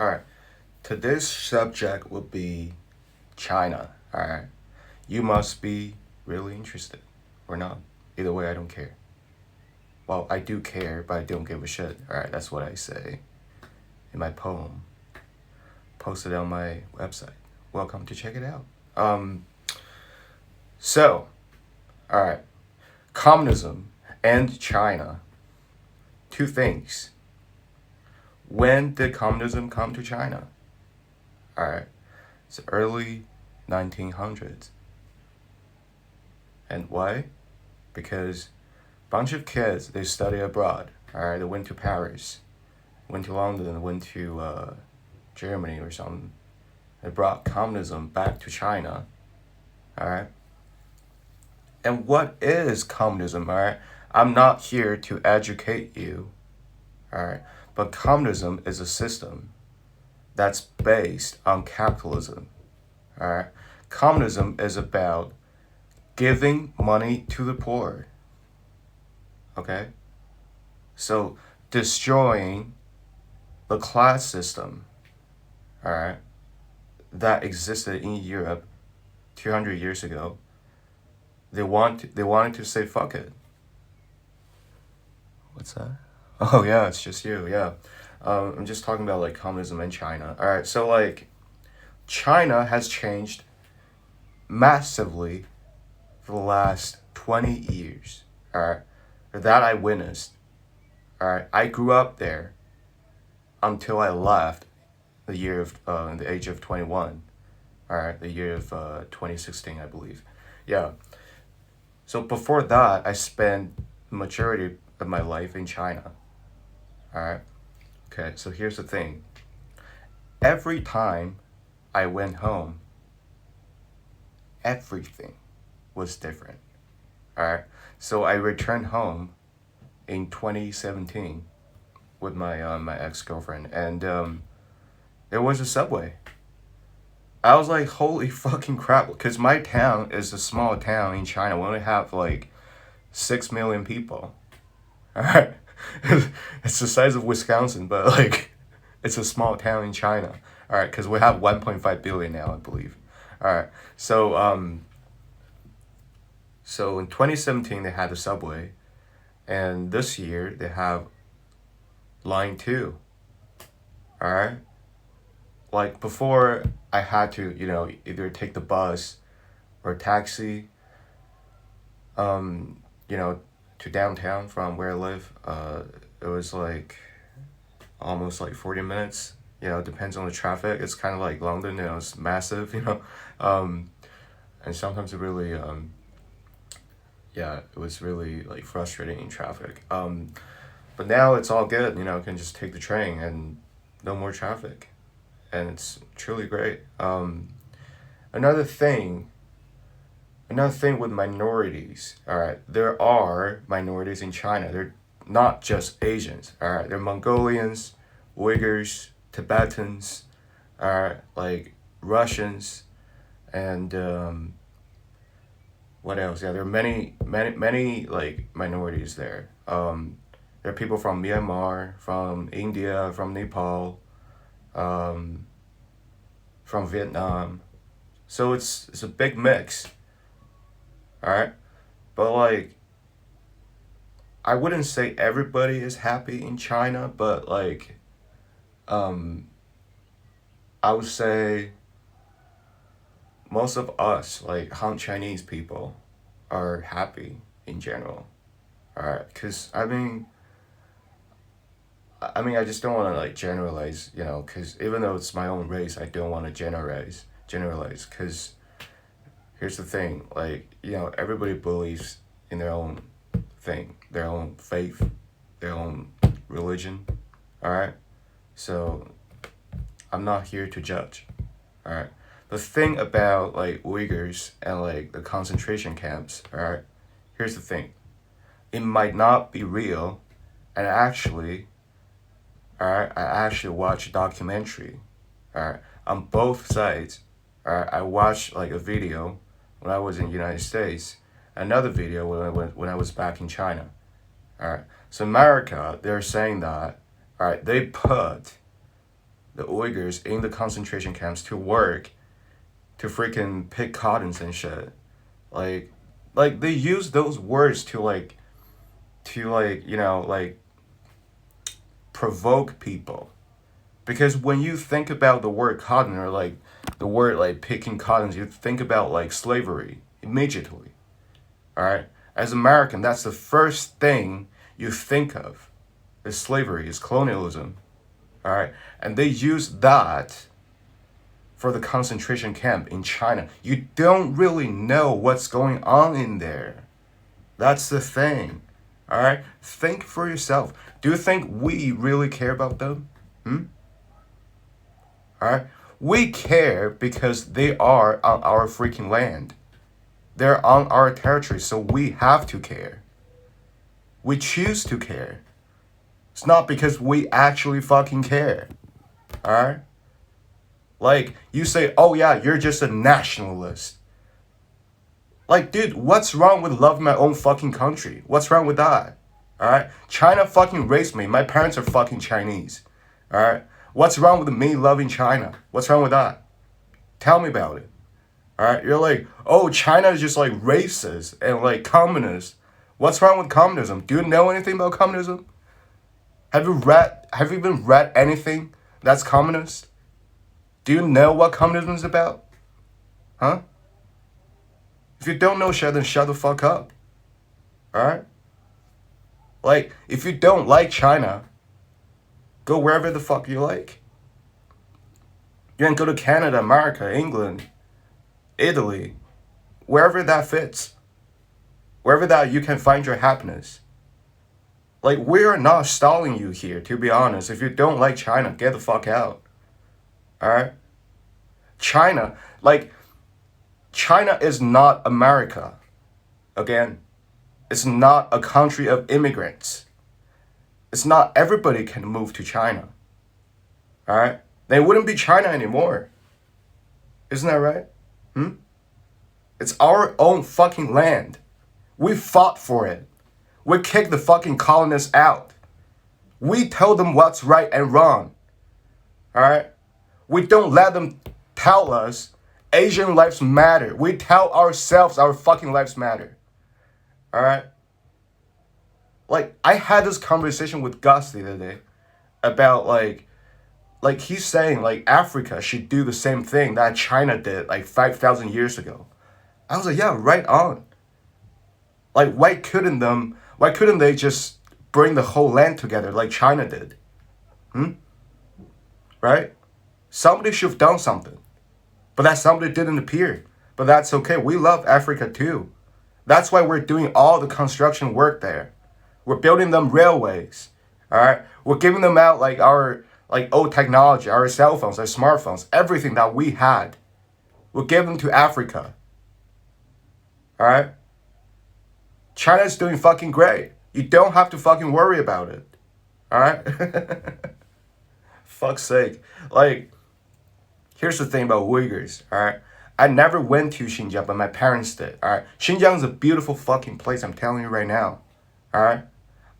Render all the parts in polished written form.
All right. Today's subject will be China. All right. You must be really interested or not. Either way, I don't care. Well, I do care, but I don't give a shit. All right. That's what I say in my poem posted on my website. Welcome to check it out. Um. So, all right. Communism and China. Two things. When did communism come to China? All right. It's early 1900s. And why? Because a bunch of kids, they study abroad. All right, they went to Paris, went to London, went to Germany or something. They brought communism back to China. All right. And what is communism? All right. I'm not here to educate you. All right. But communism is a system that's based on capitalism. All right. Communism is about giving money to the poor. Okay? So destroying the class system, all right, that existed in Europe 200 years ago. They wanted to say fuck it. What's that? Oh yeah, it's just you. Yeah. I'm just talking about like communism in China. All right. So like China has changed massively for the last 20 years. All right. That I witnessed. All right. I grew up there until I left the age of 21. All right. The year of 2016, I believe. Yeah. So before that, I spent the majority of my life in China. All right. Okay. So here's the thing. Every time I went home, everything was different. All right. So I returned home in 2017 with my ex girlfriend, and there was a subway. I was like, holy fucking crap! Because my town is a small town in China. We only have like 6 million people. All right, it's the size of Wisconsin, but like, it's a small town in China. All right, because we have 1.5 billion now, I believe. All right, so in 2017 they had the subway, and this year they have line two. All right, like before I had to either take the bus or taxi, um you know to downtown from where I live. It was like almost like 40 minutes. It depends on the traffic. It's kind of like London. It's massive. um and sometimes it really yeah, it was really like frustrating in traffic. But now it's all good. I can just take the train and no more traffic, and it's truly great. Another thing, another thing with minorities. All right, there are minorities in China. They're not just Asians. All right, they're Mongolians, Uyghurs, Tibetans. All right, like Russians, and what else? Yeah, there are many like minorities there. There are people from Myanmar, from India, from Nepal, um, from Vietnam. So it's a big mix. All right, but like I wouldn't say everybody is happy in China, but like um, I would say most of us, like Han Chinese people, are happy in general. All right, because I mean, I just don't want to like generalize, because even though it's my own race, I don't want to generalize, because here's the thing, like, everybody believes in their own thing, their own faith, their own religion, all right? So I'm not here to judge, all right? The thing about like Uyghurs and like the concentration camps, all right? Here's the thing. It might not be real, and actually, alright, I actually watched a documentary, alright, on both sides. Alright, I watched like a video when I was in the United States, another video when I was back in China. Alright, so America, they're saying that, alright, they put the Uyghurs in the concentration camps to work, to freaking pick cottons and shit. Like, they use those words to provoke people. Because when you think about the word cotton or like the word like picking cottons, you think about like slavery immediately. All right? As American, that's the first thing you think of is slavery, is colonialism. All right? And they use that for the concentration camp in China. You don't really know what's going on in there. That's the thing. All right? Think for yourself. Do you think we really care about them? All right? We care because they are on our freaking land. They're on our territory, so we have to care. We choose to care. It's not because we actually fucking care. All right? Like, you say, oh yeah, you're just a nationalist. Like, dude, what's wrong with loving my own fucking country? What's wrong with that? All right? China fucking raised me. My parents are fucking Chinese. All right? What's wrong with me loving China? What's wrong with that? Tell me about it. All right? You're like, oh, China is just like racist and like communist. What's wrong with communism? Do you know anything about communism? Have you even read anything that's communist? Do you know what communism is about? Huh? If you don't know shit, then shut the fuck up. Alright? Like, if you don't like China, go wherever the fuck you like. You can go to Canada, America, England, Italy, wherever that fits. Wherever that you can find your happiness. Like, we are not stalling you here, to be honest. If you don't like China, get the fuck out. Alright? China is not America. Again, it's not a country of immigrants. It's not everybody can move to China. Alright? They wouldn't be China anymore. Isn't that right? It's our own fucking land. We fought for it. We kicked the fucking colonists out. We told them what's right and wrong. Alright? We don't let them tell us Asian lives matter. We tell ourselves our fucking lives matter. Alright? Like, I had this conversation with Gus the other day about like he's saying like Africa should do the same thing that China did like 5,000 years ago. I was like, yeah, right on. Like, why couldn't they just bring the whole land together like China did? Right? Somebody should have done something. But that somebody didn't appear. But that's okay. We love Africa too. That's why we're doing all the construction work there. We're building them railways. Alright? We're giving them out like our old technology, our cell phones, our smartphones, everything that we had. We'll give them to Africa. Alright? China's doing fucking great. You don't have to fucking worry about it. Alright? Fuck's sake. Like, here's the thing about Uyghurs, alright? I never went to Xinjiang, but my parents did, alright? Xinjiang is a beautiful fucking place, I'm telling you right now. Alright?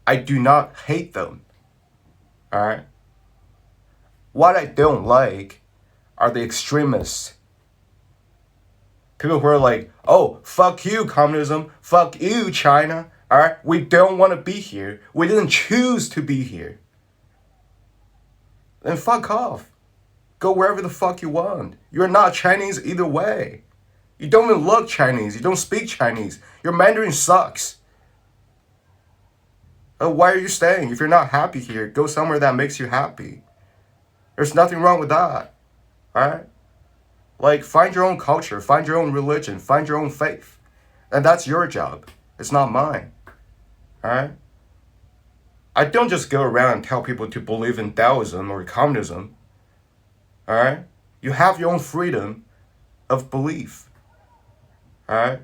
I do not hate them. Alright? What I don't like are the extremists. People who are like, oh, fuck you, communism. Fuck you, China. Alright? We don't want to be here. We didn't choose to be here. Then fuck off. Go wherever the fuck you want. You're not Chinese either way. You don't even look Chinese. You don't speak Chinese. Your Mandarin sucks. Why are you staying? If you're not happy here, go somewhere that makes you happy. There's nothing wrong with that. Alright? Like, find your own culture, find your own religion, find your own faith. And that's your job. It's not mine. Alright? I don't just go around and tell people to believe in Taoism or communism. Alright? You have your own freedom of belief. Alright?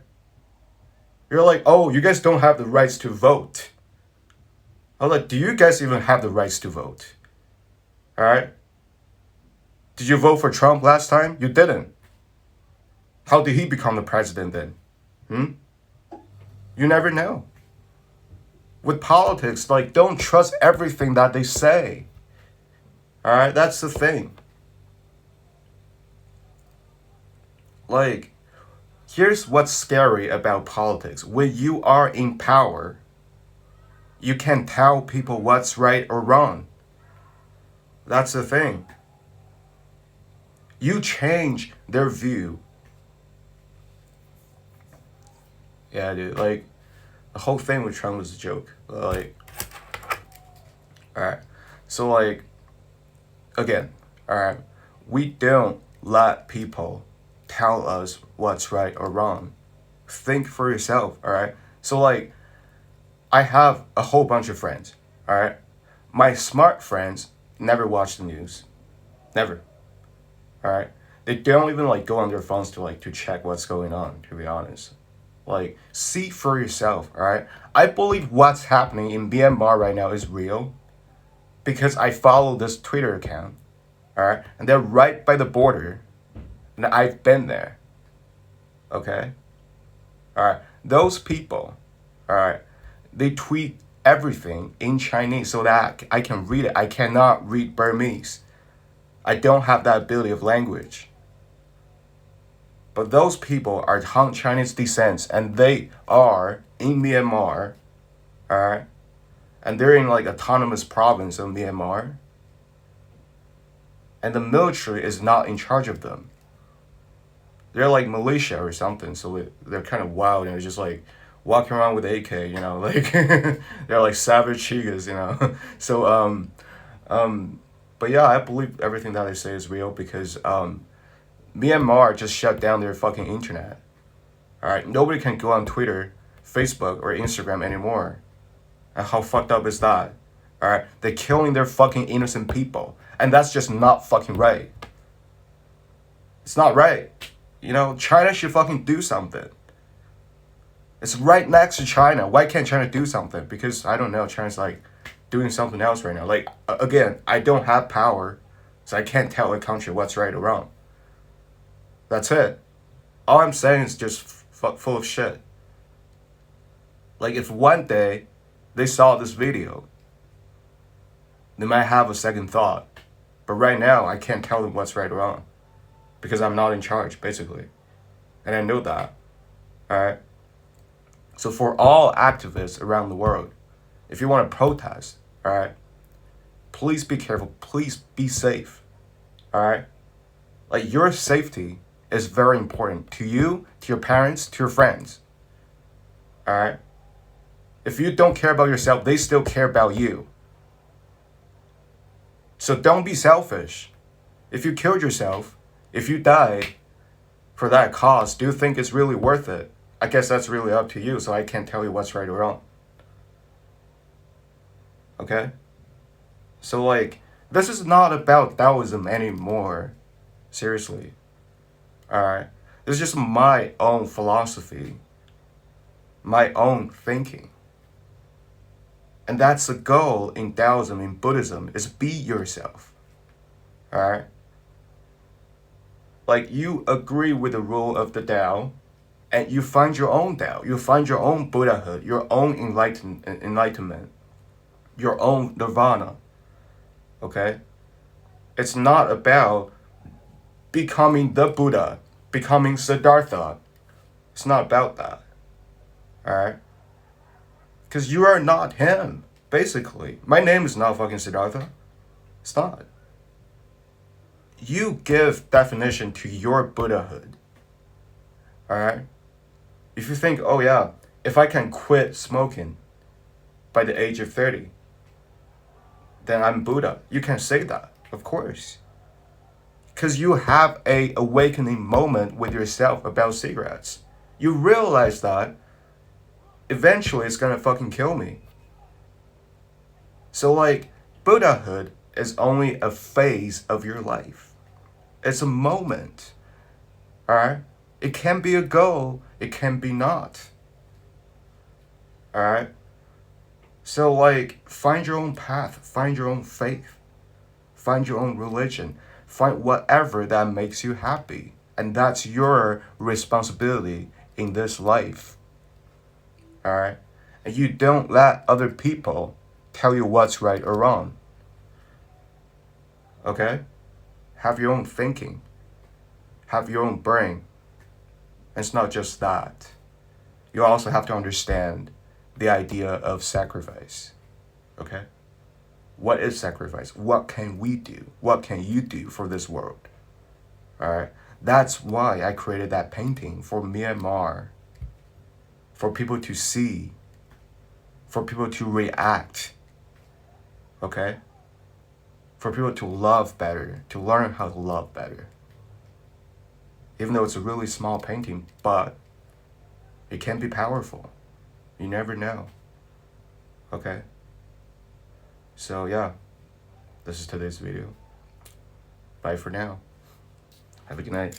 You're like, oh, you guys don't have the rights to vote. I'm like, do you guys even have the rights to vote? Alright? Did you vote for Trump last time? You didn't. How did he become the president then? You never know. With politics, like, don't trust everything that they say. Alright? That's the thing. Like, here's what's scary about politics. When you are in power, you can tell people what's right or wrong. That's the thing. You change their view. Yeah, dude. Like, the whole thing with Trump was a joke. Like, alright. So, like, again, alright. We don't let people tell us what's right or wrong. Think for yourself, alright? So, like, I have a whole bunch of friends, alright? My smart friends never watch the news. Never. Alright? They don't even, like, go on their phones to check what's going on, to be honest. Like, see for yourself, alright? I believe what's happening in Myanmar right now is real because I follow this Twitter account, alright? And they're right by the border, and I've been there, okay? Alright? Those people, alright, they tweet everything in Chinese so that I can read it. I cannot read Burmese. I don't have that ability of language. But those people are Han Chinese descent, and they are in Myanmar, alright? And they're in like autonomous province of Myanmar. And the military is not in charge of them. They're like militia or something, so they're kind of wild and they're just like walking around with AK, you know, like they're like savage chigas, you know. So but yeah, I believe everything that they say is real because Myanmar just shut down their fucking internet. Alright, nobody can go on Twitter, Facebook, or Instagram anymore. And how fucked up is that? Alright, they're killing their fucking innocent people. And that's just not fucking right. It's not right. You know, China should fucking do something. It's right next to China. Why can't China do something? Because, I don't know, China's like doing something else right now. Like, again, I don't have power, so I can't tell a country what's right or wrong. That's it. All I'm saying is just full of shit. Like, if one day they saw this video, they might have a second thought. But right now, I can't tell them what's right or wrong. Because I'm not in charge, basically. And I know that. Alright? So for all activists around the world, if you want to protest, alright, please be careful. Please be safe. Alright? Like, your safety is very important to you, to your parents, to your friends. Alright? If you don't care about yourself, they still care about you. So don't be selfish. If you killed yourself, if you died for that cause, do you think it's really worth it? I guess that's really up to you, so I can't tell you what's right or wrong. Okay? So, like, this is not about Taoism anymore. Seriously. Alright? This is just my own philosophy. My own thinking. And that's the goal in Taoism, in Buddhism, is be yourself. Alright? Like, you agree with the rule of the Tao, and you find your own Tao. You find your own Buddhahood, your own enlightenment, your own nirvana. Okay? It's not about becoming the Buddha, becoming Siddhartha. It's not about that. Alright? Because you are not him, basically. My name is not fucking Siddhartha. It's not. You give definition to your Buddhahood. Alright? If you think, oh yeah, if I can quit smoking by the age of 30, then I'm Buddha. You can say that, of course. Because you have a awakening moment with yourself about cigarettes. You realize that eventually it's gonna fucking kill me. So, like, Buddhahood is only a phase of your life. It's a moment. Alright? It can be a goal, it can be not. Alright? So, like, find your own path, find your own faith, find your own religion, find whatever that makes you happy. And that's your responsibility in this life. Alright? And you don't let other people tell you what's right or wrong. Okay? Have your own thinking. Have your own brain. it's not just that. You also have to understand the idea of sacrifice. Okay? What is sacrifice? What can we do? What can you do for this world? Alright? That's why I created that painting for Myanmar. For people to see. For people to react. Okay? For people to love better. To learn how to love better. Even though it's a really small painting, but it can be powerful. You never know. Okay? So yeah, this is today's video. Bye for now. Have a good night.